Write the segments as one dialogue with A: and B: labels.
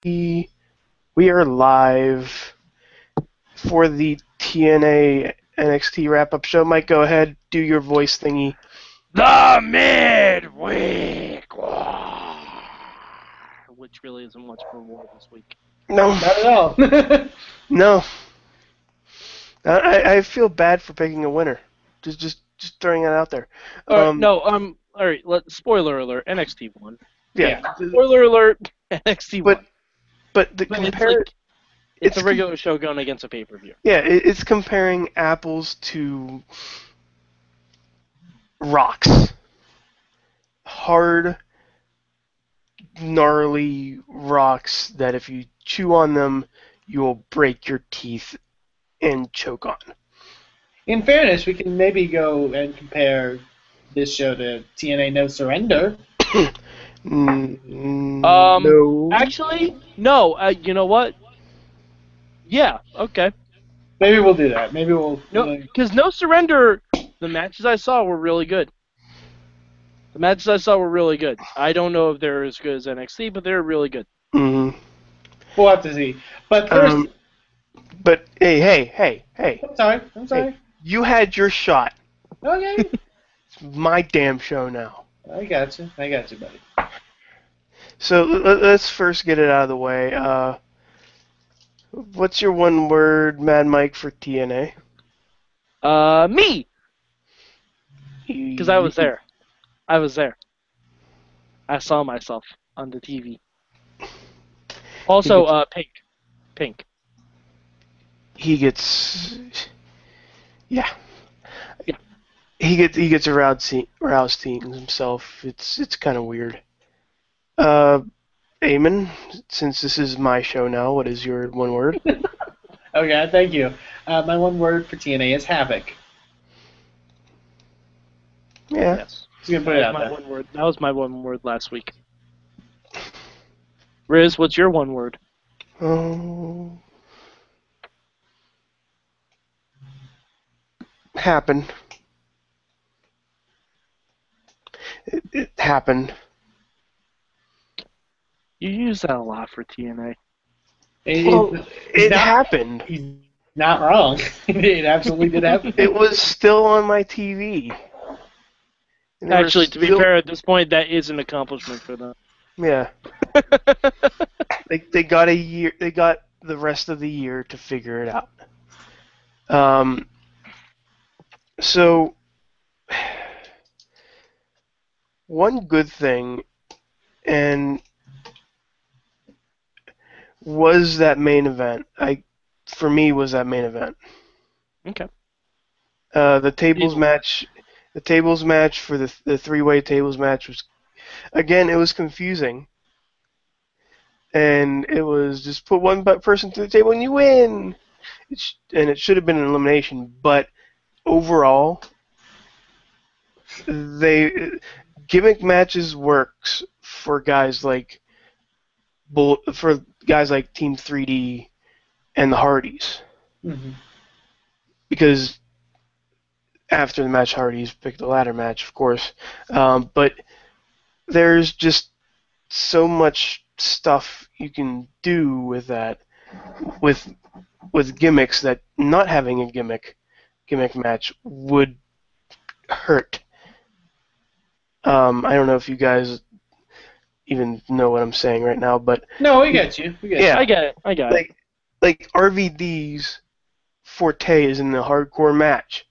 A: We are live for the TNA NXT wrap-up show. Mike, go ahead, do your voice thingy.
B: The midweek, which really isn't much for war this week.
A: No,
C: Not at all.
A: no. I feel bad for picking a winner. Just throwing it out there.
B: All right. Spoiler alert: NXT won.
A: Yeah.
B: Spoiler alert: NXT won.
A: But
B: it's a regular show going against a pay-per-view.
A: Yeah, it's comparing apples to rocks. Hard, gnarly rocks that if you chew on them, you will break your teeth and choke on.
C: In fairness, we can maybe go and compare this show to TNA No Surrender.
A: No.
B: Actually, no. You know what? Yeah. Okay.
C: Maybe we'll do that. Maybe we'll.
B: No, because No Surrender, the matches I saw were really good. I don't know if they're as good as NXT, but they're really good.
A: Mm-hmm.
C: We'll have to see. But first.
A: But hey.
C: I'm sorry.
A: Hey, you had your shot.
C: Okay.
A: It's my damn show now.
C: I got you, buddy.
A: So let's first get it out of the way. What's your one word, Mad Mike, for TNA?
B: Me. Because I was there. I saw myself on the TV. Also, Pink.
A: He gets. Yeah. He gets aroused seeing himself. It's kind of weird. Eamon, since this is my show now, what is your one word?
C: Okay, thank you. My one word for TNA is havoc.
A: Yeah.
B: Yes.
C: Just gonna put it out there.
B: That was my one word last week. Rizz, what's your one word?
A: Oh. Happened. It happened.
B: You use that a lot for TNA.
A: It happened.
C: He's not wrong. It absolutely did happen.
A: It was still on my TV.
B: Actually, to be fair, at this point, that is an accomplishment for them.
A: Yeah. They got a year. They got the rest of the year to figure it out. So, one good thing, was that main event. For me, was that main event.
B: Okay.
A: The tables match for the three-way tables match was, again, it was confusing. And it was just put one person through the table and you win. And it should have been an elimination, but overall, gimmick matches works for guys like Team 3D and the Hardys.
C: Mm-hmm.
A: Because after the match, Hardys picked the ladder match, of course. But there's just so much stuff you can do with that, with gimmicks, that not having a gimmick match would hurt. I don't know if you guys even know what I'm saying right now, but
C: no, we got you.
B: I get it.
A: Like RVD's forte is in the hardcore match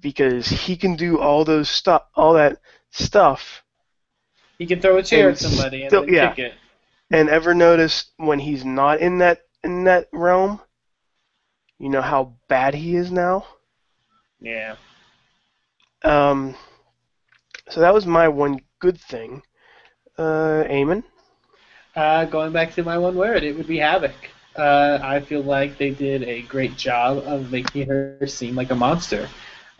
A: because he can do all that stuff.
C: He can throw a chair at somebody and then kick it.
A: And ever notice when he's not in that realm, you know how bad he is now?
C: Yeah.
A: So that was my one good thing. Eamon?
C: Going back to my one word, it would be havoc. I feel like they did a great job of making her seem like a monster.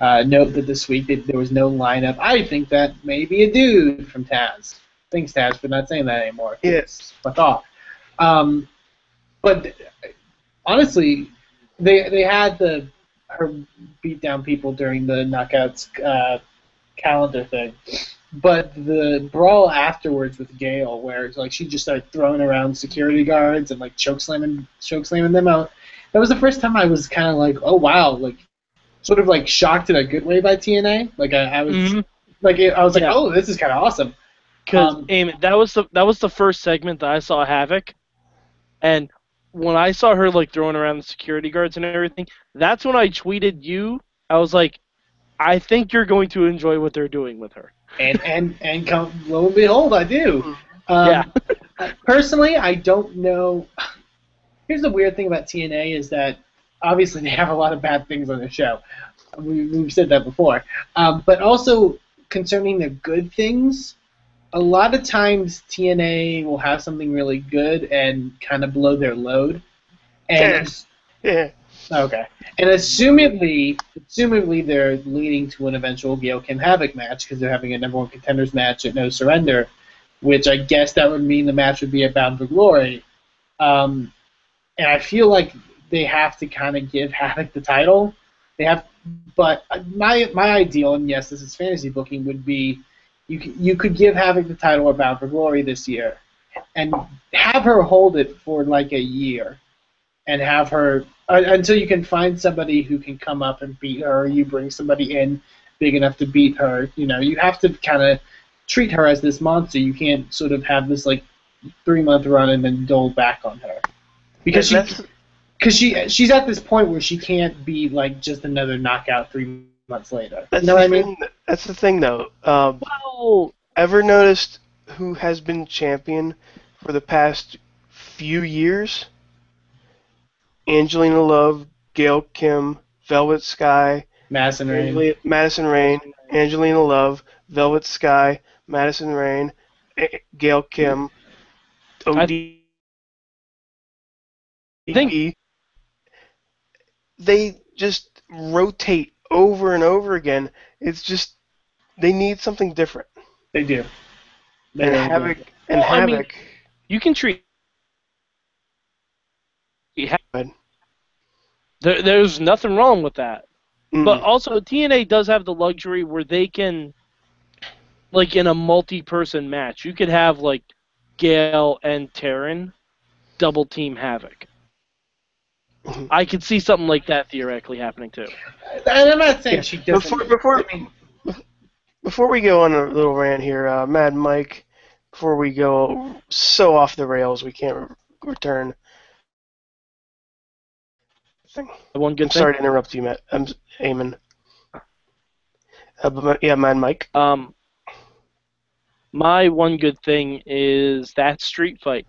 C: Note that this week there was no lineup. I think that may be a dude from Taz. Thanks, Taz, for not saying that anymore.
A: Yes.
C: I thought. But honestly, they had her beat down people during the Knockouts calendar thing. But the brawl afterwards with Gail, where it's like she just started throwing around security guards and like choke slamming them out. That was the first time I was kind of like, oh wow, like sort of like shocked in a good way by TNA. Like I was I was like, oh, this is kind of awesome.
B: Because that was the first segment that I saw Havoc, and when I saw her like throwing around the security guards and everything, that's when I tweeted you. I was like, I think you're going to enjoy what they're doing with her.
C: And come, lo and behold, I do.
B: Yeah.
C: Personally, I don't know. Here's the weird thing about TNA is that obviously they have a lot of bad things on their show. We've said that before. But also concerning the good things, a lot of times TNA will have something really good and kind of blow their load. And
A: Yeah.
C: Okay. And assumedly they're leading to an eventual Gail Kim Havoc match because they're having a number one contenders match at No Surrender, which I guess that would mean the match would be at Bound for Glory. And I feel like they have to kind of give Havoc the title. But my ideal, and yes, this is fantasy booking, would be you could give Havoc the title at Bound for Glory this year, and have her hold it for like a year, and have her until you can find somebody who can come up and beat her, or you bring somebody in big enough to beat her. You know, you have to kind of treat her as this monster. You can't sort of have this like 3-month run and then dole back on her. Because she's at this point where she can't be like just another knockout 3 months later. You know what I mean?
A: That's the thing, though. Ever noticed who has been champion for the past few years? Angelina Love, Gail Kim, Velvet Sky,
C: Madison Rain,
A: Angelina Love, Velvet Sky, Madison Rain, Gail Kim, OD. They just rotate over and over again. It's just they need something different.
C: They do.
A: Havoc.
B: I mean, you can treat. There's nothing wrong with that. But also, TNA does have the luxury where they can, like in a multi-person match, you could have like Gail and Taryn double team Havoc. I could see something like that theoretically happening too.
C: And I'm not saying she doesn't.
A: Before we go on a little rant here, Mad Mike, before we go so off the rails we can't return.
B: One good thing?
A: Sorry to interrupt you, Matt. I'm Eamon. Yeah, Mad Mike.
B: My one good thing is that street fight.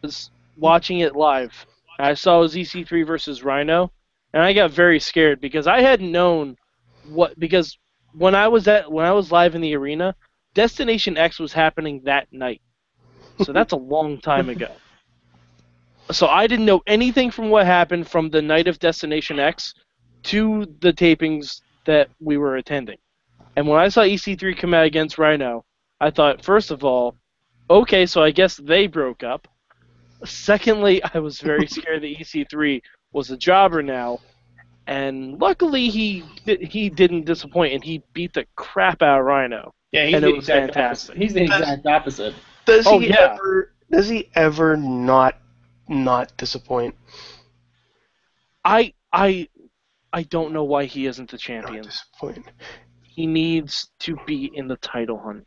B: Was watching it live. I saw it was EC3 versus Rhino, and I got very scared because I hadn't known because when I was live in the arena, Destination X was happening that night. So that's a long time ago. So I didn't know anything from what happened from the night of Destination X to the tapings that we were attending. And when I saw EC3 come out against Rhino, I thought, first of all, okay, so I guess they broke up. Secondly, I was very scared that EC3 was a jobber now. And luckily, he didn't disappoint, and he beat the crap out of Rhino.
C: Yeah, he's the exact opposite. He's the exact opposite.
A: Does he ever not disappoint?
B: I don't know why he isn't the champion. He needs to be in the title hunt.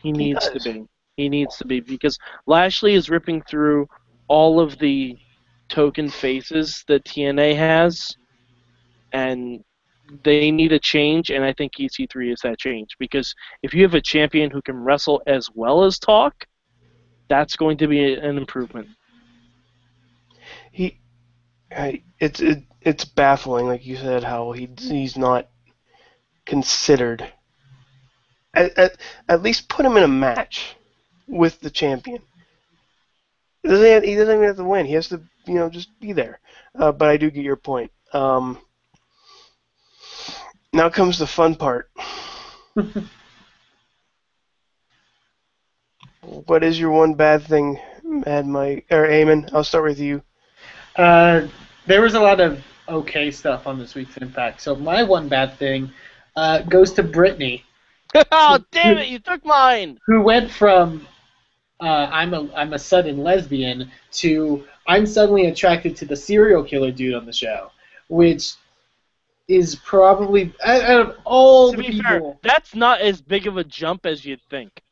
B: He needs to be because Lashley is ripping through all of the token faces that TNA has, and they need a change, and I think EC3 is that change. Because if you have a champion who can wrestle as well as talk, that's going to be an improvement.
A: It's baffling, like you said, how he's not considered. At least put him in a match with the champion. He doesn't even have to win. He has to, just be there. But I do get your point. Now comes the fun part. What is your one bad thing, Mad Mike or Eamon? I'll start with you.
C: There was a lot of okay stuff on this week's Impact. So my one bad thing goes to Brittany,
B: Oh, damn it! You took mine.
C: who went from I'm a sudden lesbian to I'm suddenly attracted to the serial killer dude on the show, which is probably out of all
B: To
C: the
B: be fair,
C: people.
B: that's not as big of a jump as you'd think.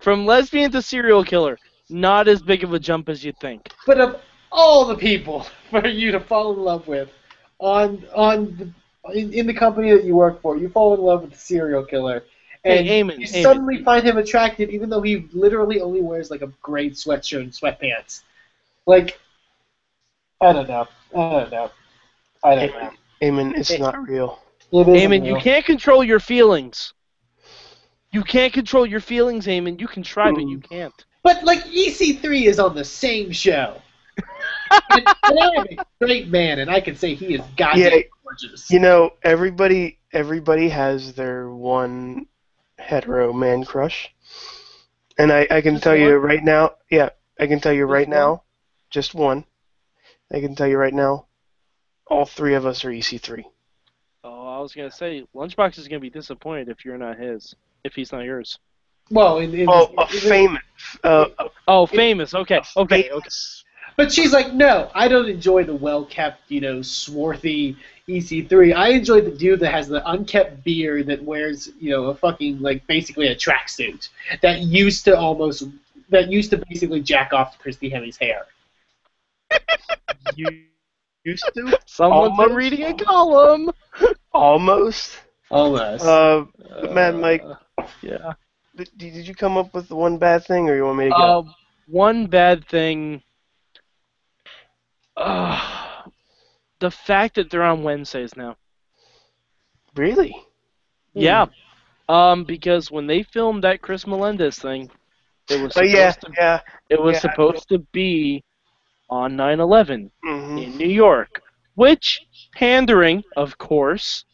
B: From lesbian to serial killer, not as big of a jump as you'd think.
C: But of all the people for you to fall in love with in the company that you work for, you fall in love with the serial killer, and
B: Hey, Eamon,
C: you
B: Eamon.
C: suddenly find him attractive, even though he literally only wears like a gray sweatshirt and sweatpants. Like, I don't know.
A: Eamon, it's not real.
C: It isn't
B: Eamon, you
C: real.
B: can't control your feelings. You can't control your feelings, Eamon. You can try, but you can't.
C: But like EC3 is on the same show. and I am a straight man, and I can say he is goddamn gorgeous.
A: You know, everybody has their one hetero man crush, and I can tell you right now. Yeah, I can tell you right now, just one. I can tell you right now, all three of us are EC3.
B: Oh, I was gonna say, Lunchbox is gonna be disappointed if you're not his, if he's not yours.
C: Well,
A: Famous.
B: Famous. Okay.
C: But she's like, no, I don't enjoy the well-kept, swarthy EC3. I enjoy the dude that has the unkept beard that wears, a fucking, like, basically a tracksuit that used to basically jack off to Christy Hemi's hair.
A: You used to?
B: Someone's been reading a column.
A: Almost.
B: Mad
A: Mike.
B: Yeah.
A: Did you come up with the one bad thing, or you want me to go?
B: One bad thing. The fact that they're on Wednesdays now.
A: Really?
B: Yeah. Because when they filmed that Chris Melendez thing, it was supposed to be on 9/11 in New York, which pandering, of course,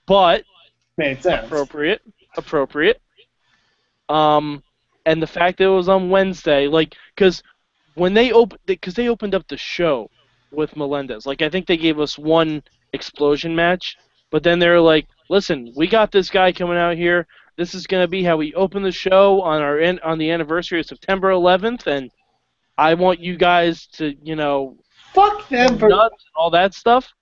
B: but
C: made sense.
B: Appropriate. And the fact that it was on Wednesday, because they opened up the show with Melendez. Like, I think they gave us one explosion match, but then they were like, "Listen, we got this guy coming out here. This is gonna be how we open the show on the anniversary of September 11th, and I want you guys to,
C: fuck them for
B: nuts and all that stuff."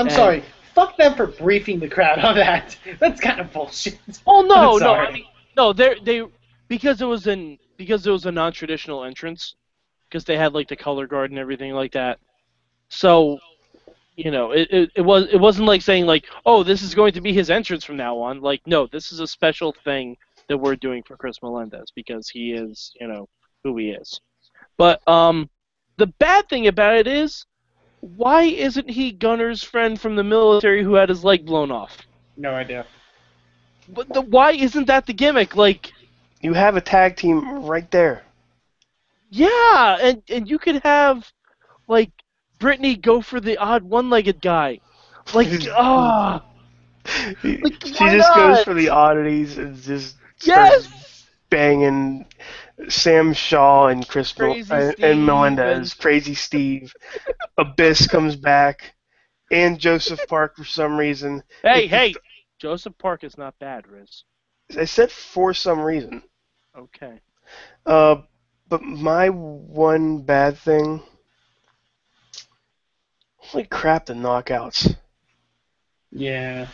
C: Sorry. Fuck them for briefing the crowd on that. That's kind of bullshit.
B: Oh no. I mean, no, they because it was a non-traditional entrance, because they had like the color guard and everything like that. So, it wasn't like saying like, oh, this is going to be his entrance from now on. Like, no, this is a special thing that we're doing for Chris Melendez because he is, who he is. But the bad thing about it is, why isn't he Gunner's friend from the military who had his leg blown off?
C: No idea.
B: But why isn't that the gimmick? Like,
A: you have a tag team right there.
B: Yeah, and you could have, like, Brittany go for the odd one-legged guy. Like,
A: She just goes for the oddities and just starts banging Sam Shaw and and Melendez, Crazy Steve. Abyss comes back, and Joseph Park for some reason.
B: Hey, Joseph Park is not bad, Rizz.
A: I said for some reason.
B: Okay.
A: But my one bad thing, holy crap, the knockouts.
C: Yeah.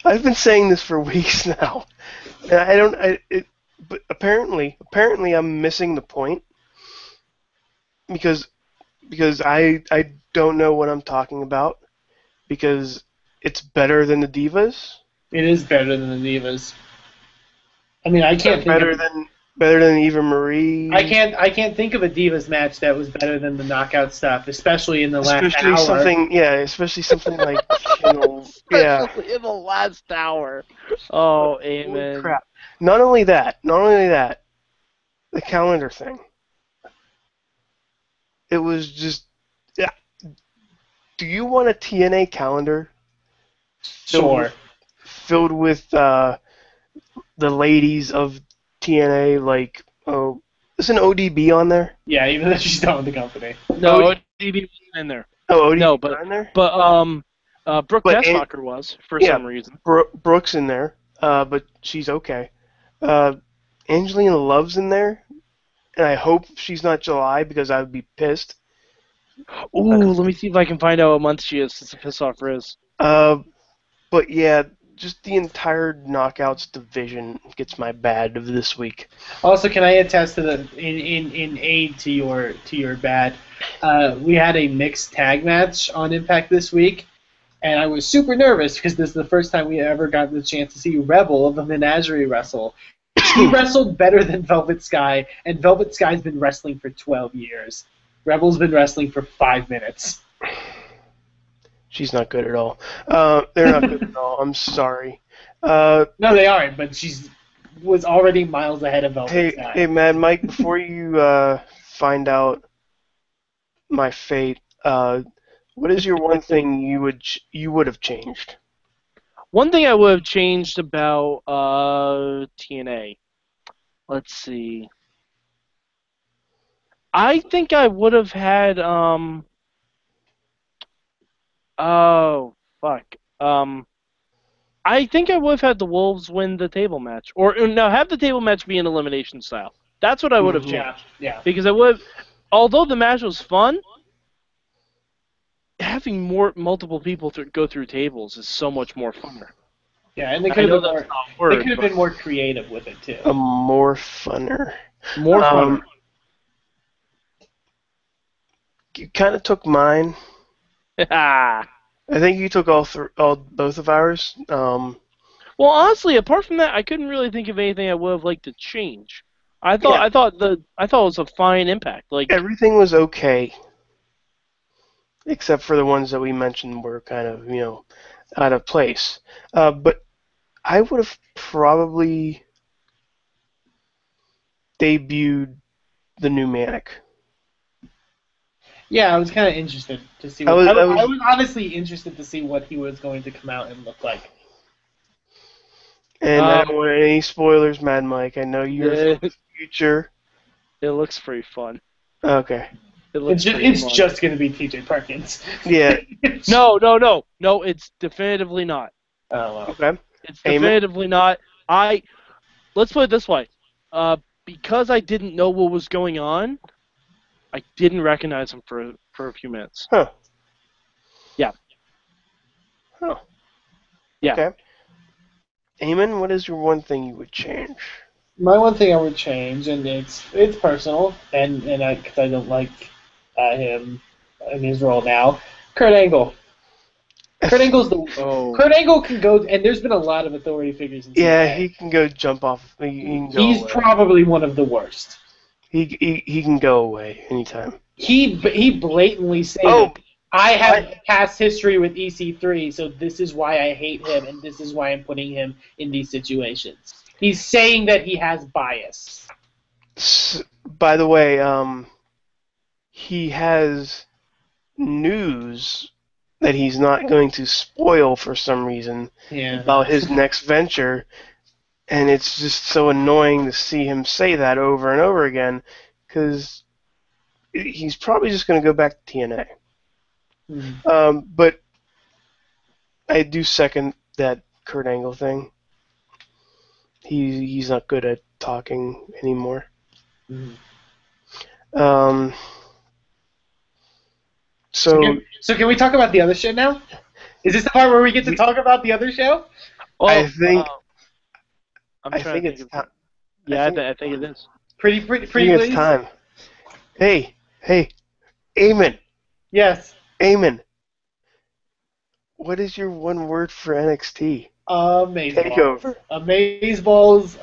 A: I've been saying this for weeks now, and but apparently I'm missing the point because I don't know what I'm talking about, because it's better than the Divas.
C: It is better than the Divas. I mean, I can't think
A: better than Eva Marie.
C: I can't think of a Divas match that was better than the knockout stuff, especially in the last hour.
A: Especially something like
B: Especially in the last hour. Oh, amen.
A: Holy crap. Not only that, the calendar thing. It was just, yeah. Do you want a TNA calendar?
C: Sure.
A: Filled with the ladies of TNA, like Isn't ODB on there?
C: Yeah, even though she's done with the company.
B: No, ODB wasn't in there.
A: Oh, ODB
B: No,
A: on there?
B: Brooke
A: But
B: Tessmacher was for
A: yeah,
B: some reason.
A: Brooke's in there, but she's okay. Angelina Love's in there, and I hope she's not July because I would be pissed.
B: Ooh, let me see if I can find out what month she is since the piss off Rizz.
A: But yeah, just the entire Knockouts division gets my bad of this week.
C: Also, can I attest to the in aid to your bad? We had a mixed tag match on Impact this week, and I was super nervous because this is the first time we ever got the chance to see Rebel of the Menagerie wrestle. She wrestled better than Velvet Sky, and Velvet Sky's been wrestling for 12 years. Rebel's been wrestling for 5 minutes.
A: She's not good at all. They're not good at all. I'm sorry.
C: No, they aren't, but she's was already miles ahead of Velvet Sky.
A: Hey, Mad Mike, before you find out my fate, what is your one thing you would have changed?
B: One thing I would have changed about TNA. Let's see. I think I would have had oh fuck. I think I would have had the Wolves win the table match, or no, have the table match be an elimination style. That's what I would have changed.
C: Yeah.
B: Because I would, although the match was fun, having multiple people to go through tables is so much more funner.
C: Yeah, and they could have been more creative with it too.
A: More funner.
B: More funner.
A: You kind of took mine. I think you took both of ours.
B: Well, honestly, apart from that, I couldn't really think of anything I would have liked to change. I thought it was a fine Impact. Like
A: everything was okay, except for the ones that we mentioned were kind of out of place. But I would have probably debuted the new Manic.
C: Yeah, I was kind of interested to see. I was honestly interested to see what he was going to come out and look like.
A: And I don't want any spoilers, Mad Mike. I know you're from the future.
B: It looks pretty fun.
A: Okay.
C: It's just going to be TJ Perkins.
A: Yeah.
B: No. It's definitively not.
C: Oh, wow.
A: Okay.
B: It's definitively not. Let's put it this way. Because I didn't know what was going on, I didn't recognize him for a few minutes.
A: Huh.
B: Yeah.
A: Huh.
B: Yeah.
A: Okay. Eamon, what is your one thing you would change?
C: My one thing I would change, and it's personal, and because I don't like him in his role now, Kurt Angle. Kurt Angle can go, and there's been a lot of authority figures in TNA.
A: Yeah, he can go jump off. He's
C: probably one of the worst.
A: He can go away anytime.
C: He blatantly said, I have past history with EC3, so this is why I hate him, and this is why I'm putting him in these situations. He's saying that he has bias.
A: By the way, he has news that he's not going to spoil for some reason about his next venture, and it's just so annoying to see him say that over and over again, because he's probably just going to go back to TNA.
C: Mm-hmm.
A: But I do second that Kurt Angle thing. He's not good at talking anymore.
C: Mm-hmm. So can we talk about the other show now? Is this the part where we get to talk about the other show?
A: I think.
B: I think it's time. Yeah, I think it is.
C: Pretty.
A: It's time. Hey, Eamon.
C: Yes.
A: Eamon. What is your one word for NXT?
C: Takeover. Amazeballs.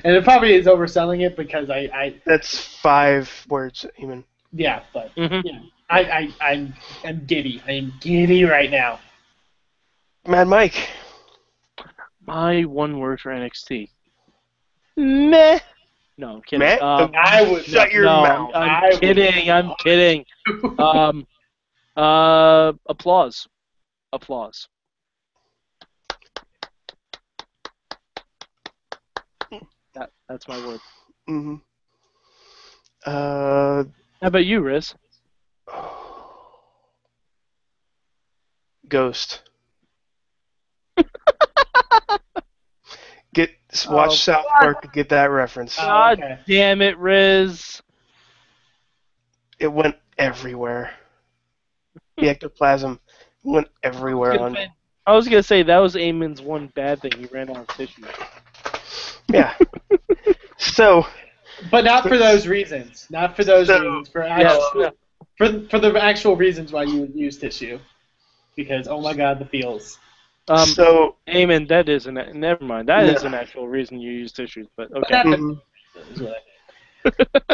C: And it probably is overselling it because I.
A: That's 5 words, Eamon.
C: Yeah, but I'm giddy. I am giddy right now.
A: Mad Mike.
B: My one word for NXT. Meh. No, I'm kidding.
A: Meh?
C: I would
A: shut your mouth.
B: I'm kidding. Applause. That's my word.
A: Mm-hmm.
B: How about you, Rizz?
A: Ghost. Watch South Park to get that reference.
B: God
C: okay.
B: damn it, Rizz.
A: It went everywhere. The ectoplasm went everywhere on.
B: I was gonna say that was Eamon's one bad thing. He ran out of tissue.
A: Yeah. So.
C: But not for those reasons. Not for those reasons. For the actual reasons why you would use tissue. Because oh my god, the feels.
A: So
B: Eamon, that isn't. Never mind. That is an actual reason you use tissues. But okay.
A: Mm-hmm.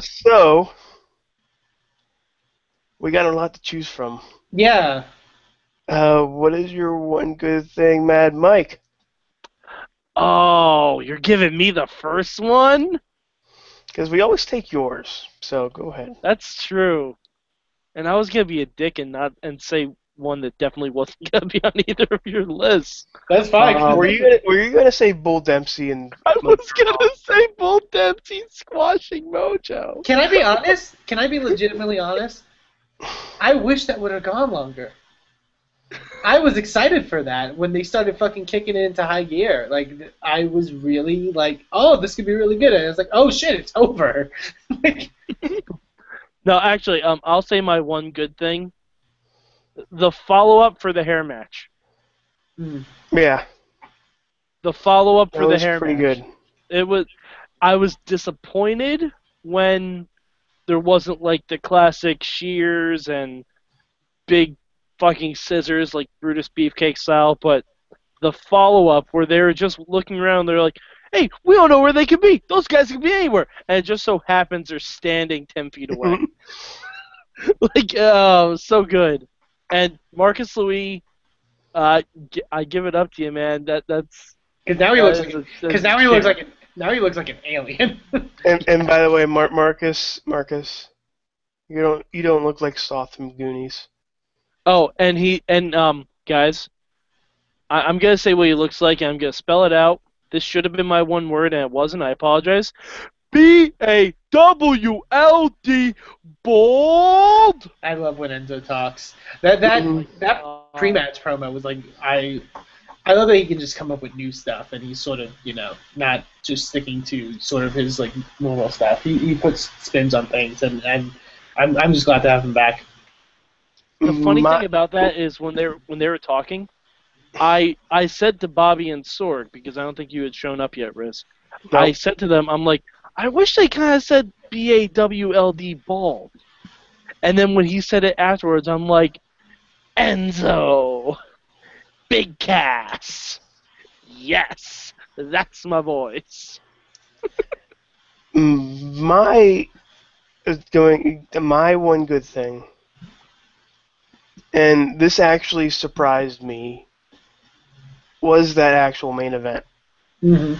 A: So we got a lot to choose from.
C: Yeah.
A: What is your one good thing, Mad Mike?
B: Oh, you're giving me the first one?
A: Because we always take yours. So go ahead.
B: That's true. And I was gonna be a dick and say one that definitely wasn't gonna be on either of your lists.
C: That's fine.
A: Were you gonna say Bull Dempsey and?
B: I was gonna say Bull Dempsey squashing Mojo.
C: Can I be honest? Can I be legitimately honest? I wish that would have gone longer. I was excited for that when they started fucking kicking it into high gear. Like, I was really like, oh, this could be really good. And I was like, oh shit, it's over.
B: No, actually, I'll say my one good thing. The follow-up for the hair match.
A: Yeah.
B: The follow-up for the hair match.
A: Pretty good.
B: I was disappointed when there wasn't like the classic shears and big fucking scissors like Brutus Beefcake style, but the follow-up where they were just looking around, they're like, hey, we don't know where they could be. Those guys could be anywhere. And it just so happens they're standing 10 feet away. Like, oh, so good. And Marcus Louis, I give it up to you, man. That's
C: because now he looks like an alien.
A: and by the way, Marcus, you don't look like Sloth from Goonies.
B: Oh, and guys, I'm gonna say what he looks like, and I'm gonna spell it out. This should have been my one word, and it wasn't. I apologize. BAWLD, bold.
C: I love when Enzo talks. That pre-match promo was like I love that he can just come up with new stuff, and he's sort of not just sticking to sort of his like normal stuff. He puts spins on things, and I'm just glad to have him back.
B: The funny thing about that is when they were talking, I said to Bobby and Sorg, because I don't think you had shown up yet, Rizz. Nope. I said to them, I'm like, I wish they kind of said BAWLD bald. And then when he said it afterwards, I'm like, Enzo, Big Cass, yes, that's my voice.
A: My one good thing, and this actually surprised me, was that actual main event.
C: Mm-hmm.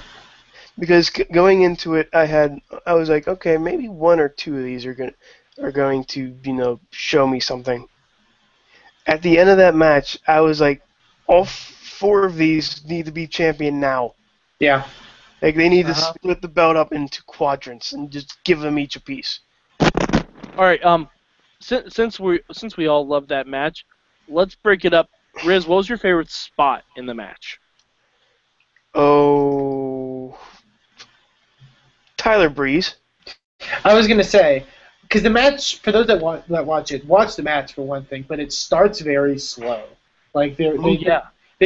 A: Because going into it, I was like, okay, maybe one or two of these are going to show me something. At the end of that match, I was like, all four of these need to be champion now.
C: Yeah.
A: Like they need to split the belt up into quadrants and just give them each a piece.
B: All right. Since we all love that match, let's break it up. Rizz, what was your favorite spot in the match?
A: Oh, Tyler Breeze.
C: I was gonna say, because the match, for those that watch the match for one thing, but it starts very slow. Like they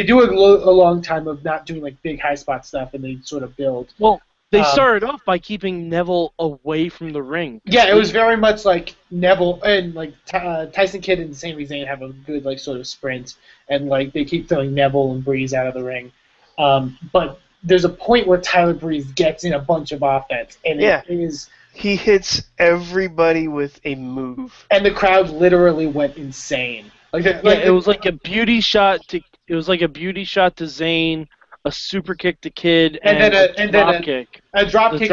C: do a long time of not doing like big high spot stuff, and they sort of build.
B: Well, they started off by keeping Neville away from the ring.
C: Yeah, it was very much like Neville and like Tyson Kidd and Sami Zayn have a good like sort of sprint, and like they keep throwing Neville and Breeze out of the ring. But there's a point where Tyler Breeze gets in a bunch of offense, and
A: he hits everybody with a move,
C: and the crowd literally went insane.
B: It was like a beauty shot to Zayn, a super kick to Kidd, and a drop kick.
C: A drop kick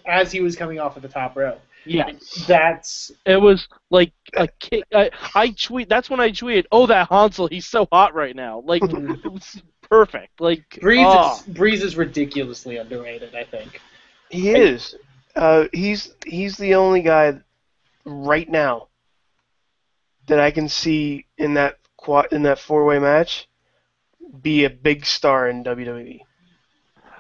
C: as he was coming off of the top row.
B: Yeah,
C: it
B: was like a kick. I tweet. That's when I tweeted, "Oh, that Hansel, he's so hot right now." Like it was perfect. Like
C: Breeze is ridiculously underrated, I think.
A: He is. He's the only guy right now that I can see in that four-way match be a big star in WWE.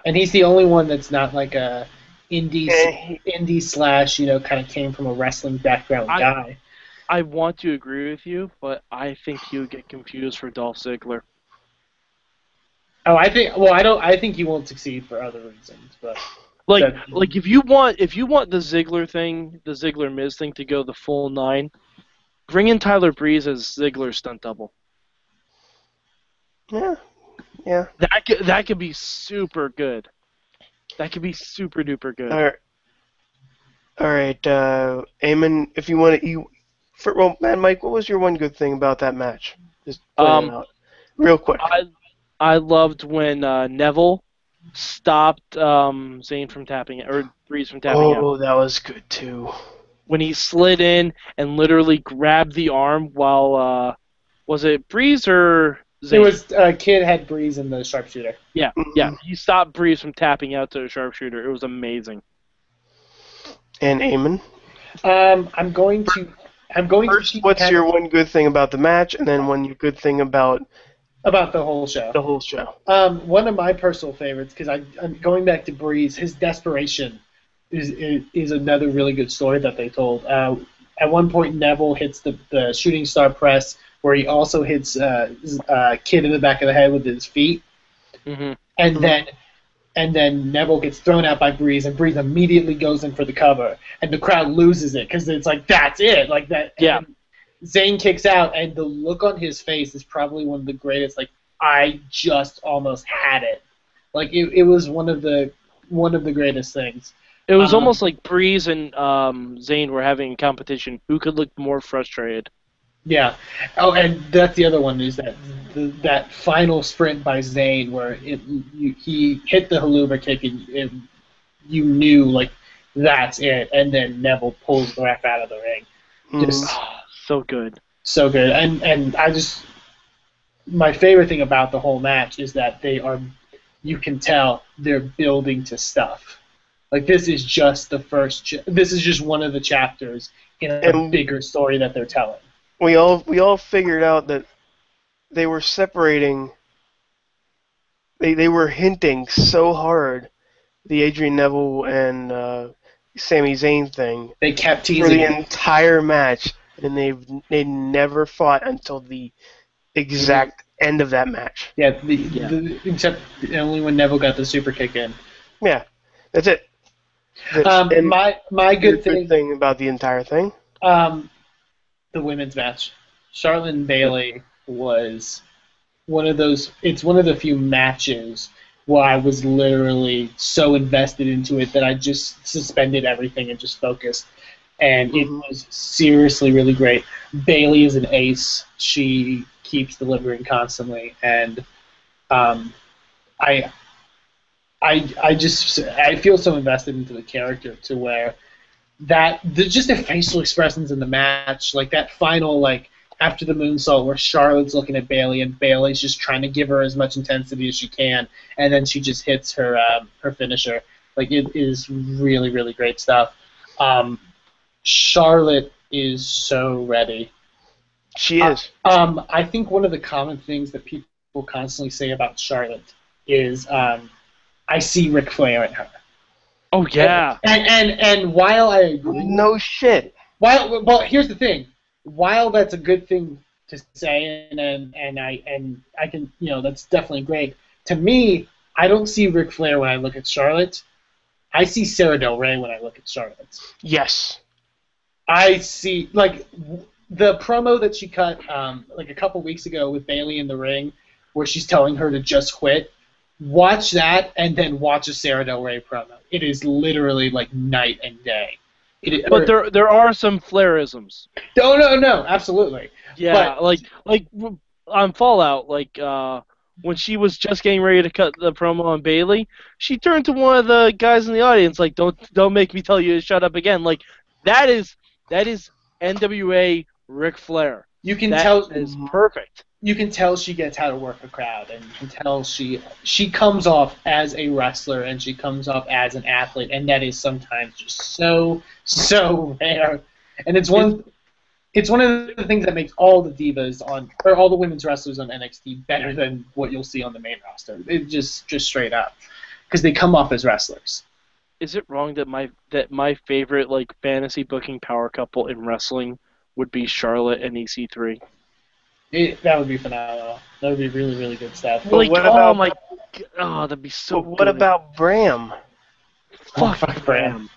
C: And he's the only one that's not like a indie
A: And he,
C: indie slash, kind of came from a wrestling background guy.
B: I want to agree with you, but I think he would get confused for Dolph Ziggler.
C: Oh, I think he won't succeed for other reasons, but
B: like if you want the Ziggler Miz thing to go the full 9, bring in Tyler Breeze as Ziggler's stunt double.
A: Yeah.
B: That could be super good. That could be super duper good.
A: All right, Eamon, if you want to, Mad Mike, what was your one good thing about that match? Just point it out, real quick.
B: I loved when Neville stopped Zayn from tapping or Breeze from tapping out.
A: Oh, that was good too.
B: When he slid in and literally grabbed the arm while was it Breeze or Zayn?
C: It was Kidd had Breeze in the sharpshooter.
B: Yeah, yeah. He stopped Breeze from tapping out to the sharpshooter. It was amazing.
A: And Eamon?
C: I'm going
A: First,
C: to.
A: What's your one good thing about the match, and then one good thing about
C: the whole show?
A: The whole show.
C: One of my personal favorites, because I'm going back to Breeze, his desperation is another really good story that they told. At one point, Neville hits the shooting star press, where he also hits Kidd in the back of the head with his feet, and then Neville gets thrown out by Breeze, and Breeze immediately goes in for the cover, and the crowd loses it because it's like, that's it, like that.
B: Yeah.
C: And Zayn kicks out, and the look on his face is probably one of the greatest. Like, I just almost had it. Like it was one of the greatest things.
B: It was almost like Breeze and Zayn were having a competition. Who could look more frustrated?
C: Yeah. Oh, and that's the other one, is that final sprint by Zayn where he hit the haluva kick and you knew, like, that's it, and then Neville pulls the ref out of the ring. Just
B: so good.
C: So good. And I just, my favorite thing about the whole match is that you can tell they're building to stuff. Like, this is just this is just one of the chapters in a bigger story that they're telling.
A: We all figured out that they were separating. They were hinting so hard the Adrian Neville and Sami Zayn thing.
C: They kept teasing
A: for the entire match, and they never fought until the exact end of that match.
C: Yeah, except only when Neville got the super kick in.
A: Yeah, that's it.
C: My good
A: thing about the entire thing.
C: The women's match, Charlotte and Bayley, was one of those. It's one of the few matches where I was literally so invested into it that I just suspended everything and just focused. And it was seriously really great. Bayley is an ace. She keeps delivering constantly, and I feel so invested into the character to where just the facial expressions in the match, like that final, like, after the moonsault where Charlotte's looking at Bayley and Bayley's just trying to give her as much intensity as she can, and then she just hits her finisher. Like, it is really, really great stuff. Charlotte is so ready.
A: She is.
C: I think one of the common things that people constantly say about Charlotte is I see Ric Flair in her.
B: Oh yeah.
C: And while I agree,
A: no shit.
C: Well, here's the thing. While that's a good thing to say, and I can, that's definitely great. To me, I don't see Ric Flair when I look at Charlotte. I see Sarah Del Rey when I look at Charlotte.
A: Yes.
C: I see, like, the promo that she cut like a couple weeks ago with Bayley in the ring, where she's telling her to just quit. Watch that, and then watch a Sarah Del Rey promo. It is literally like night and day.
B: But there are some Flairisms.
C: No, absolutely.
B: Yeah, but, like on Fallout, like when she was just getting ready to cut the promo on Bayley, she turned to one of the guys in the audience, like, "Don't make me tell you to shut up again." Like, that is NWA Ric Flair.
C: You can
B: That
C: tell
B: is perfect.
C: You can tell she gets how to work a crowd, and you can tell she comes off as a wrestler and she comes off as an athlete, and that is sometimes just so rare. And it's one of the things that makes all the divas or all the women's wrestlers on NXT better than what you'll see on the main roster. It just straight up, because they come off as wrestlers.
B: Is it wrong that my favorite like fantasy booking power couple in wrestling would be Charlotte and EC3?
C: That would be phenomenal. That would be really, really good stuff.
A: But what about
B: that'd be so
A: what
B: good.
A: about Bram?
B: Fuck Bram.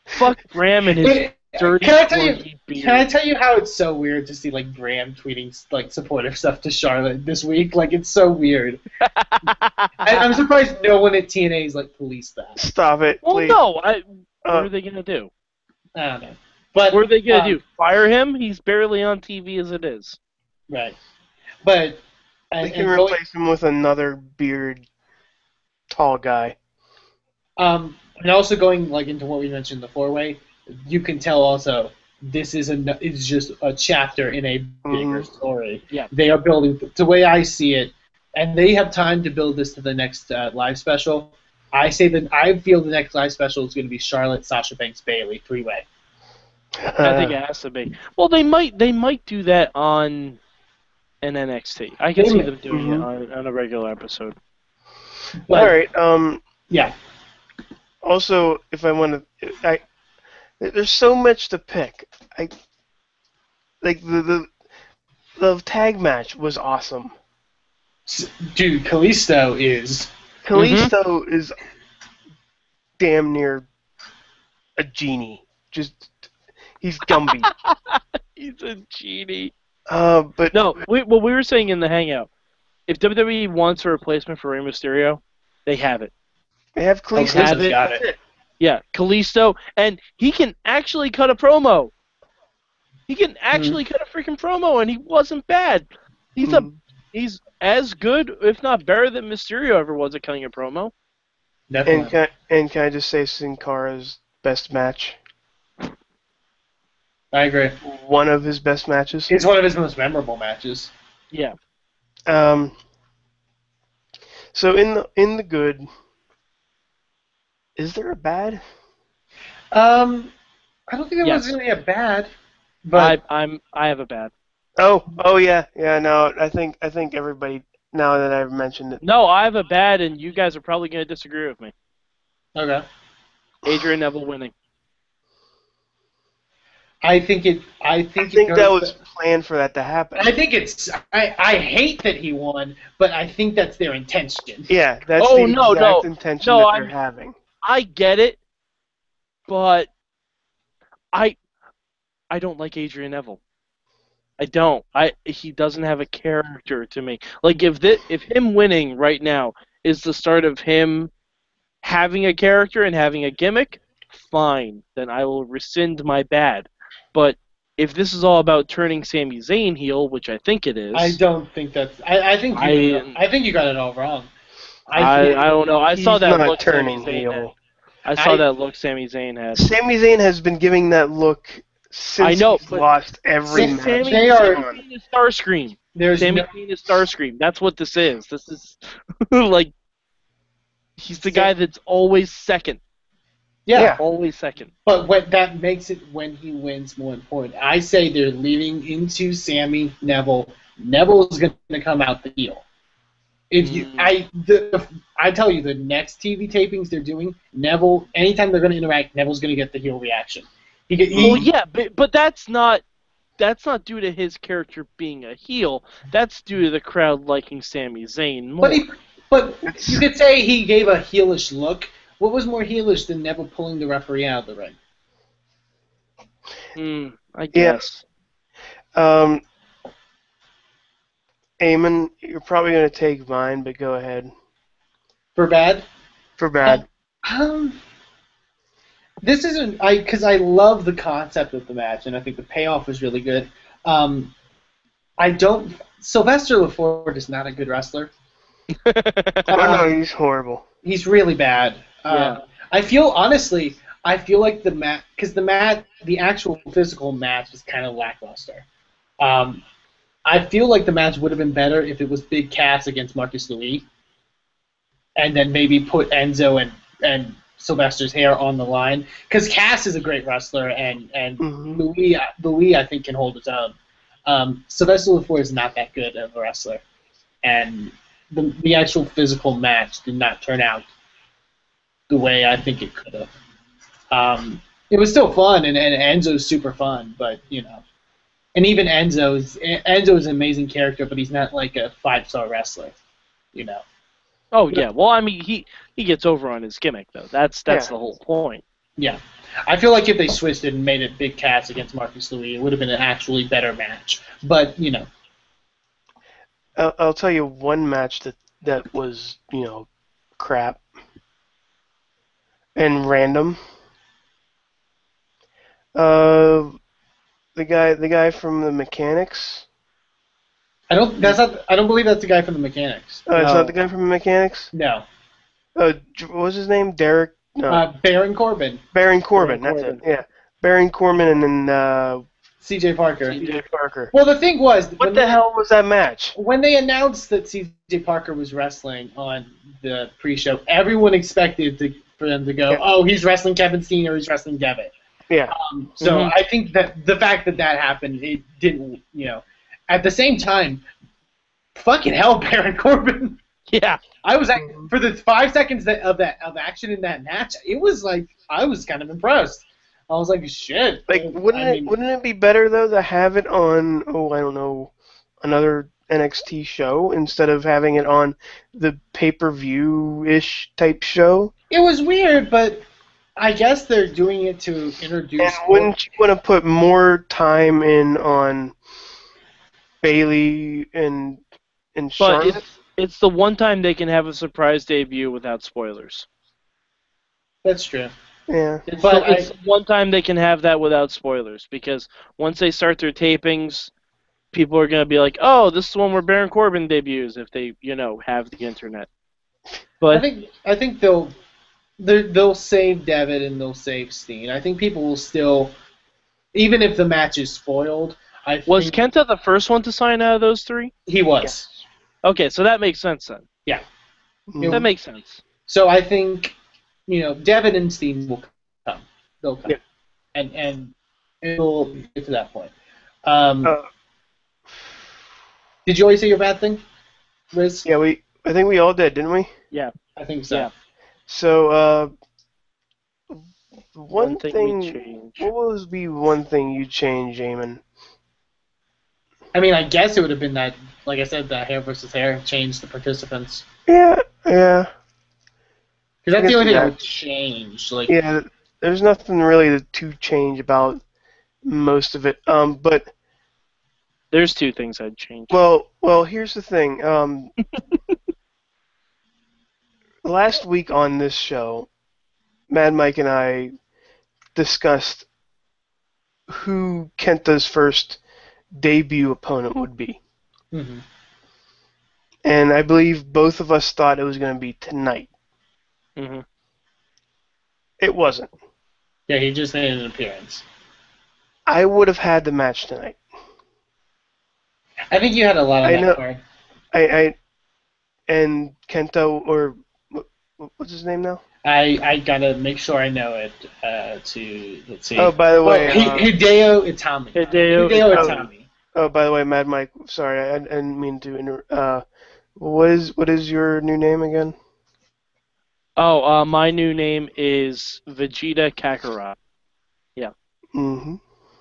B: Fuck Bram and his dirty
C: Can I tell you how it's so weird to see like Bram tweeting like supportive stuff to Charlotte this week? Like, it's so weird. I'm surprised no one at TNA is like policed that.
A: Stop it,
B: Well,
A: please.
B: no. What are they gonna do?
C: I don't know. But
B: What are they gonna do? Fire him? He's barely on TV as it is.
C: Right. But
A: They can replace him with another beard, tall guy.
C: And also going like into what we mentioned, the four-way, you can tell also this is it's just a chapter in a bigger story.
B: Yeah.
C: They are building the way I see it, and they have time to build this to the next live special. I feel the next live special is going to be Charlotte, Sasha Banks, Bayley, three-way.
B: I think it has to be. Well, they might do that on an NXT. I can see them doing it on a regular episode.
C: But,
A: all right.
C: Yeah.
A: Also, if I want to, there's so much to pick. Like the tag match was awesome.
C: Dude, Kalisto is
A: damn near a genie. He's Gumby.
B: He's a genie.
A: But
B: no, what we were saying in the hangout, if WWE wants a replacement for Rey Mysterio, they have it.
A: They have Kalisto.
C: Got it.
B: Yeah, Kalisto, and he can actually cut a promo. He can actually cut a freaking promo, and he wasn't bad. He's as good, if not better, than Mysterio ever was at cutting a promo.
C: Definitely.
A: And can I just say Sin Cara's best match?
C: I agree.
A: One of his best matches.
C: It's one of his most memorable matches.
B: Yeah.
A: So in the good, is there a bad?
C: I don't think there was really a bad. But
B: I have a bad.
A: Oh yeah. No, I think everybody, now that I've mentioned it.
B: No, I have a bad, and you guys are probably going to disagree with me.
C: Okay.
B: Adrian Neville winning.
C: I think
A: that was planned for that to happen.
C: I think I hate that he won, but I think that's their intention.
A: Yeah, that's the exact intention that they're having.
B: I get it, but I don't like Adrian Neville. I don't. He doesn't have a character to me. Like if him winning right now is the start of him having a character and having a gimmick, fine. Then I will rescind my bad. But if this is all about turning Sami Zayn heel, which I think it is,
C: I don't think that's. I think you got it all wrong.
B: I don't know. I saw that look
A: turning
B: Sami Zayn
A: heel.
B: had. I saw that look Sami Zayn had.
A: Sami Zayn has been giving that look since he's lost every match.
B: Sami Zayn is Starscream. Sami Zayn is Starscream. That's what this is. This is like he's the guy that's always second.
C: Yeah,
B: always second.
C: But what that makes it when he wins more important. I say they're leaning into Sami Neville. Neville is going to come out the heel. If you, I tell you, the next TV tapings they're doing, Neville, anytime they're going to interact, Neville's going to get the heel reaction.
B: But that's not due to his character being a heel. That's due to the crowd liking Sami Zayn more.
C: But you could say he gave a heelish look. What was more heelish than Neville pulling the referee out of the
B: ring? I guess.
A: Yeah. Eamon, you're probably going to take mine, but go ahead.
C: For bad?
A: For bad.
C: This isn't because I love the concept of the match, and I think the payoff was really good. Sylvester LaFord is not a good wrestler.
A: No, he's horrible.
C: He's really bad. I feel like the match, because the actual physical match is kind of lackluster. I feel like the match would have been better if it was Big Cass against Marcus Louis, and then maybe put Enzo and Sylvester's hair on the line, because Cass is a great wrestler, and
A: Mm-hmm.
C: Louis I think can hold his own. Sylvester Lefort is not that good of a wrestler, and the actual physical match did not turn out the way I think it could have. It was still fun, and Enzo's super fun, but and even Enzo's an amazing character, but he's not like a 5-star wrestler,
B: Oh yeah. Well, I mean, he gets over on his gimmick though. That's
A: Yeah.
B: the whole point.
C: Yeah. I feel like if they switched it and made it Big Cass against Marcus Louis, it would have been an actually better match. But,
A: I'll tell you one match that was crap and random. The guy from the Mechanics.
C: I don't believe that's the guy from the Mechanics.
A: Oh, it's
C: No.
A: not the guy from the Mechanics.
C: No.
A: What was his name? Derek. No.
C: Baron Corbin.
A: Baron Corbin.
C: Baron
A: That's
C: Corbin.
A: it. Yeah. Baron Corbin and then
C: CJ Parker.
A: CJ Parker.
C: Well, the thing was,
A: What the hell was that match?
C: when they announced that CJ Parker was wrestling on the pre-show, everyone expected for them to go, oh, he's wrestling Kevin Steen or he's wrestling Devitt.
A: Yeah.
C: So I think that the fact that happened, it didn't, At the same time, fucking hell, Baron Corbin.
B: Yeah.
C: I was for the 5 seconds of action in that match, it was like I was kind of impressed. I was like, shit.
A: Like, wouldn't it be better though to have it on I don't know, another NXT show instead of having it on the pay-per-view-ish type show?
C: It was weird, but I guess they're doing it to introduce.
A: And wouldn't you want to put more time in on Bailey and
B: But
A: Charlotte?
B: it's the one time they can have a surprise debut without spoilers.
C: That's true.
A: Yeah.
B: It's
C: But
B: the one time they can have that without spoilers, because once they start their tapings, people are going to be like, oh, this is the one where Baron Corbin debuts, if they, have the internet. But
C: I think they'll save Devitt and they'll save Steen. I think people will still, even if the match is spoiled.
B: Was Kenta the first one to sign out of those three?
C: He was.
B: Okay, so that makes sense then.
C: Yeah.
A: Mm.
B: That makes sense.
C: So I think, Devitt and Steen will come. They'll come.
A: Yeah.
C: And we'll get to that point.
A: Uh,
C: Did you always say your bad thing, Rizz?
A: Yeah, I think we all did, didn't we?
B: Yeah.
C: I think so.
B: Yeah.
A: So, one
B: thing
A: thing.
B: we change.
A: What was the one thing you change, Eamon?
C: I mean, I guess it would have been that, like I said, the hair versus hair changed the participants.
A: Yeah.
C: Because that's the only thing I
A: Yeah.
C: would change. Like,
A: Yeah, there's nothing really to change about most of it. But
B: There's two things I'd change.
A: well, here's the thing. Last week on this show, Mad Mike and I discussed who Kenta's first debut opponent would be.
C: mhm.
A: And I believe both of us thought it was going to be tonight.
B: hmm
A: It wasn't.
C: Yeah, he just made an appearance.
A: I would have had the match tonight.
C: I think you had a lot on
A: I
C: that
A: know.
C: card.
A: And Kenta, or what's his name now?
C: I gotta make sure I know it. Let's see.
A: Oh, by the way,
C: Hideo Itami.
B: Hideo
C: Itami.
A: oh, by the way, Mad Mike. Sorry, I didn't mean to. What is your new name again?
B: Oh, my new name is Vegeta Kakarot. Yeah.
A: Mm-hmm.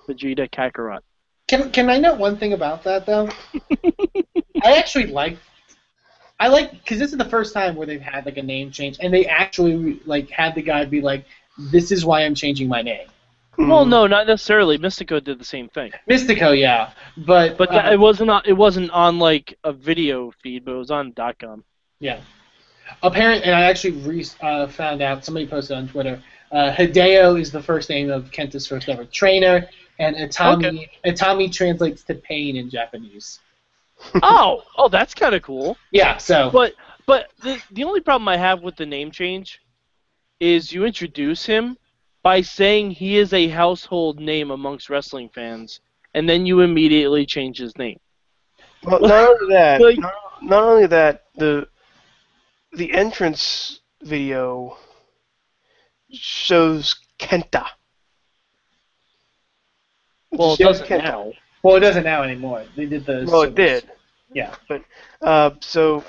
B: Vegeta Kakarot.
C: Can I note one thing about that though? I actually like because this is the first time where they've had like a name change, and they actually like had the guy be like, "This is why I'm changing my name."
B: Well, no, not necessarily. Mystico did the same thing.
C: Mystico, yeah, but
B: It wasn't on like a video feed, but it was on .com.
C: yeah. Apparently, and I actually found out, somebody posted on Twitter, Hideo is the first name of Kenta's first ever trainer, and Itami translates to pain in Japanese.
B: Oh, that's kind of cool.
C: Yeah, so.
B: But the only problem I have with the name change is you introduce him by saying he is a household name amongst wrestling fans, and then you immediately change his name.
A: Well, not only that,
B: Like,
A: not only that, the entrance video shows Kenta.
B: well, it
A: Just
B: doesn't
A: Kenta.
B: now.
C: Well, it doesn't now anymore. They did the.
A: Well, it did.
C: Yeah.
A: But so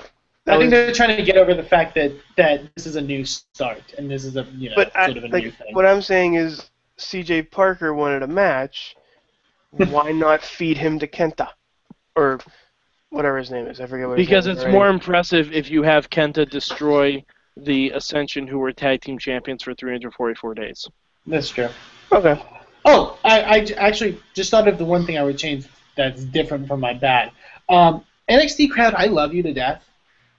A: that
C: I think
A: was.
C: they're trying to get over the fact that this is a new start and this is a
A: But
C: sort of a new thing.
A: what I'm saying is, C.J. Parker wanted a match. Why not feed him to Kenta, or whatever his name is? I forget what his
B: Because
A: name is
B: it's
A: already.
B: more impressive if you have Kenta destroy the Ascension, who were tag team champions for 344 days.
C: That's true.
A: Okay.
C: Oh, I actually just thought of the one thing I would change that's different from my bad. NXT crowd, I love you to death.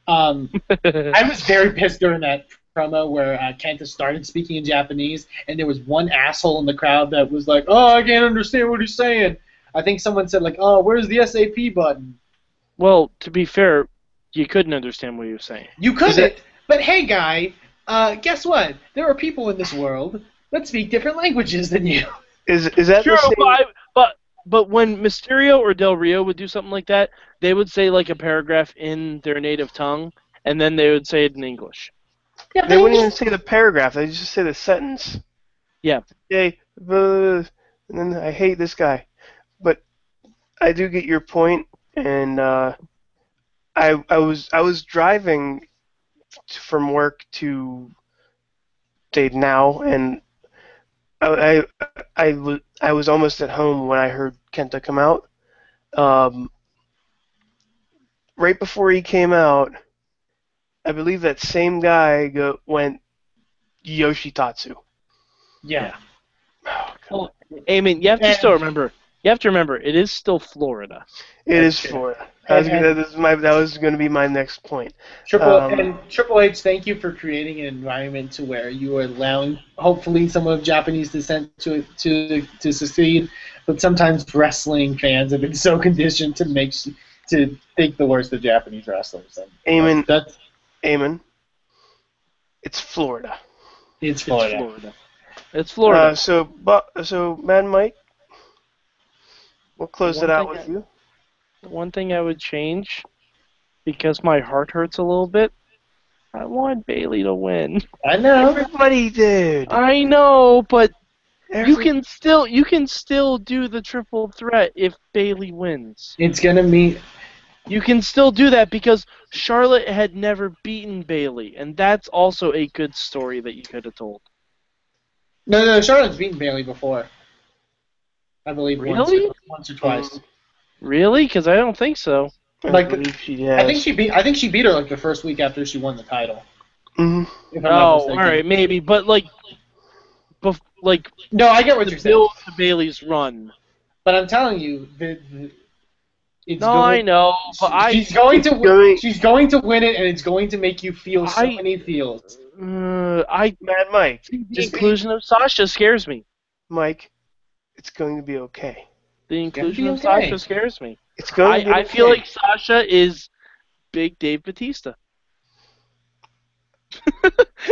C: I was very pissed during that promo where Kenta started speaking in Japanese, and there was one asshole in the crowd that was like, "Oh, I can't understand what he's saying." I think someone said like, "Oh, where's the SAP button?"
B: Well, to be fair, you couldn't understand what he was saying.
C: You couldn't. But hey, guy, guess what? There are people in this world that speak different languages than you.
A: Is that
B: True,
A: the same?
B: but when Mysterio or Del Rio would do something like that, they would say like a paragraph in their native tongue, and then they would say it in English.
C: Yeah,
A: They wouldn't even say the paragraph. They just say the sentence.
B: Yeah.
A: Yay, and then I hate this guy. But I do get your point, and I was driving from work to Dade now, and I was almost at home when I heard Kenta come out. Right before he came out, I believe that same guy went Yoshitatsu.
C: Yeah.
A: Oh,
B: Well, Eamon, you have to still remember. You have to remember, it is still Florida.
A: it is Florida. That was going to be my next point.
C: Triple H, thank you for creating an environment to where you are allowing, hopefully, someone of Japanese descent to succeed. But sometimes wrestling fans have been so conditioned to think the worst of Japanese wrestlers.
A: Eamon, it's Florida.
C: It's Florida.
B: It's Florida.
A: So Mad Mike, we'll close it out with you.
B: One thing I would change, because my heart hurts a little bit, I want Bayley to win.
C: I know.
A: Everybody did.
B: I know, but you can still do the triple threat if Bayley wins.
C: It's gonna mean
B: you can still do that because Charlotte had never beaten Bayley, and that's also a good story that you could have told.
C: No, Charlotte's beaten Bayley before. I believe
B: really?
C: once or twice.
B: Really? Because I don't think so.
C: I think she beat her like the first week after she won the title.
A: Mm-hmm.
B: All right, maybe, but
C: no, I get what you're saying.
B: Build to Bayley's run.
C: But I'm telling you,
B: I know, but
C: she's going to win it, and it's going to make you feel so many feels.
A: Mad Mike,
B: the inclusion of Sasha scares me.
A: Mike, it's going to be okay.
B: The inclusion of Sasha scares me.
A: It's going to be okay.
B: I feel like Sasha is Big Dave Bautista.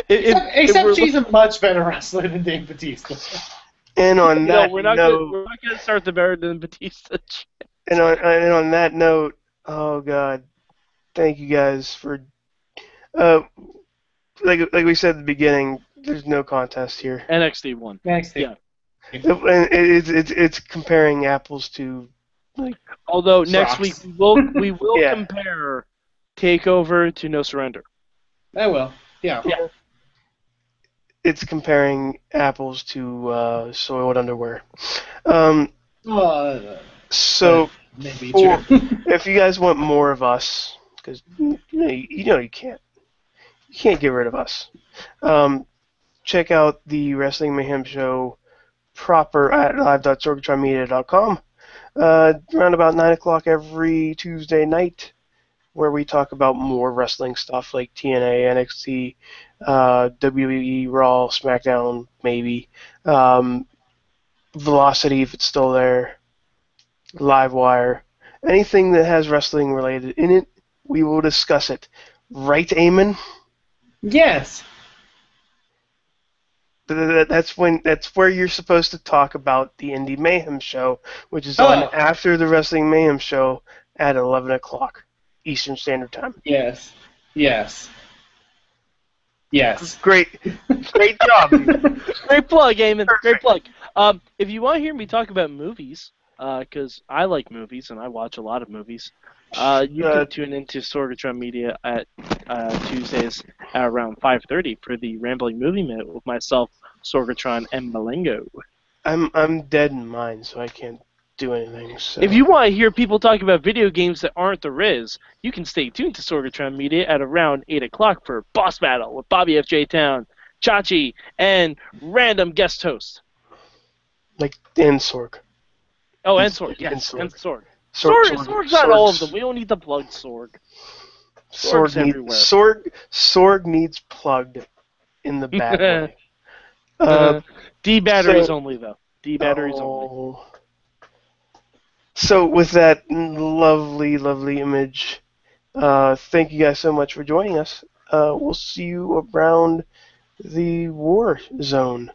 C: Except she's a much better wrestler than Dave Bautista.
A: And on that
B: we're not going to start the better than Batista.
A: And on that note, oh God, thank you guys for like we said at the beginning, there's no contest here.
B: NXT won.
C: NXT.
B: Yeah.
A: It's comparing apples to
B: although
C: socks.
B: Next week we will compare Takeover to No Surrender.
C: I will. Yeah.
A: It's comparing apples to soiled underwear. So if you guys want more of us, because you can't get rid of us. Check out the Wrestling Mayhem show proper at live.sorgatronmedia.com around about 9 o'clock every Tuesday night, where we talk about more wrestling stuff like TNA, NXT, WWE, Raw, SmackDown, maybe, Velocity if it's still there, Livewire, anything that has wrestling related in it, we will discuss it. Right, Eamon?
C: Yes.
A: That's where you're supposed to talk about the Indie Mayhem show, which is on after the Wrestling Mayhem show at 11 o'clock Eastern Standard Time.
C: Yes. Yes. Yes.
A: Great job.
B: Great plug, Eamon. Great plug. If you want to hear me talk about movies, because I like movies and I watch a lot of movies, you can tune into Sorgatron Media at Tuesdays at around 5:30 for the Rambling Movie Minute with myself, Sorgatron, and Malengo.
A: I'm dead in mind, so I can't do anything. So.
B: If you want to hear people talk about video games that aren't the Rizz, you can stay tuned to Sorgatron Media at around 8 o'clock for Boss Battle with Bobby F.J. Town, Chachi, and random guest host.
A: Like Dan Sorg.
B: Oh, and Sorg, yes,
A: and
B: and Sorg.
A: Sorg's
B: not all of them. We don't need to plug Sorg. Sorg's everywhere.
A: Sorg needs plugged in the bad way.
B: D batteries only, though. D batteries only.
A: So with that lovely, lovely image, thank you guys so much for joining us. We'll see you around the war zone.